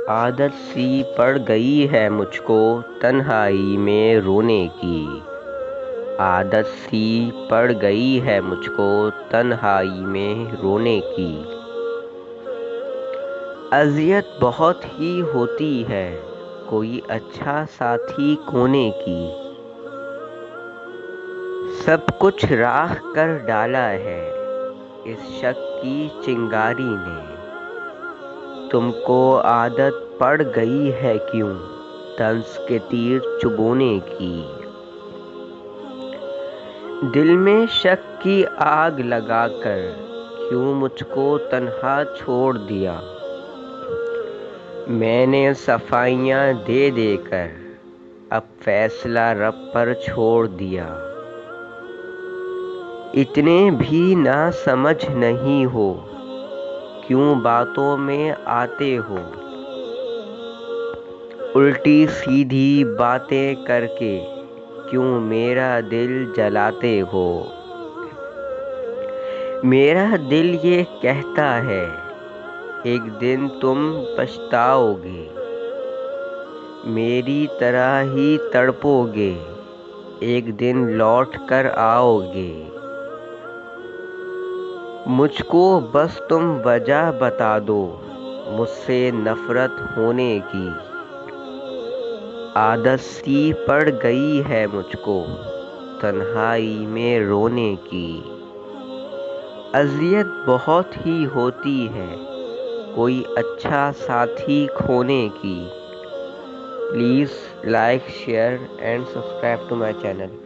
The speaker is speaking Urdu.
عادت سی پڑ گئی ہے مجھ کو تنہائی میں رونے کی۔ عادت سی پڑ گئی ہے مجھ کو تنہائی میں رونے کی۔ اذیت بہت ہی ہوتی ہے کوئی اچھا ساتھی کھونے کی۔ سب کچھ راکھ کر ڈالا ہے اس شک کی چنگاری نے۔ تم کو عادت پڑ گئی ہے کیوں طنز کے تیر چبونے کی۔ دل میں شک کی آگ لگا کر کیوں مجھ کو تنہا چھوڑ دیا۔ میں نے صفائیاں دے دے کر اب فیصلہ رب پر چھوڑ دیا۔ اتنے بھی نہ سمجھ نہیں ہو کیوں باتوں میں آتے ہو۔ الٹی سیدھی باتیں کر کے کیوں میرا دل جلاتے ہو۔ میرا دل یہ کہتا ہے ایک دن تم پچھتاؤ گے۔ میری طرح ہی تڑپو گے ایک دن لوٹ کر آؤ گے۔ مجھ کو بس تم وجہ بتا دو مجھ سے نفرت ہونے کی۔ عادت سی پڑ گئی ہے مجھ کو تنہائی میں رونے کی۔ اذیت بہت ہی ہوتی ہے کوئی اچھا ساتھی کھونے کی۔ Please like, share and subscribe to my channel.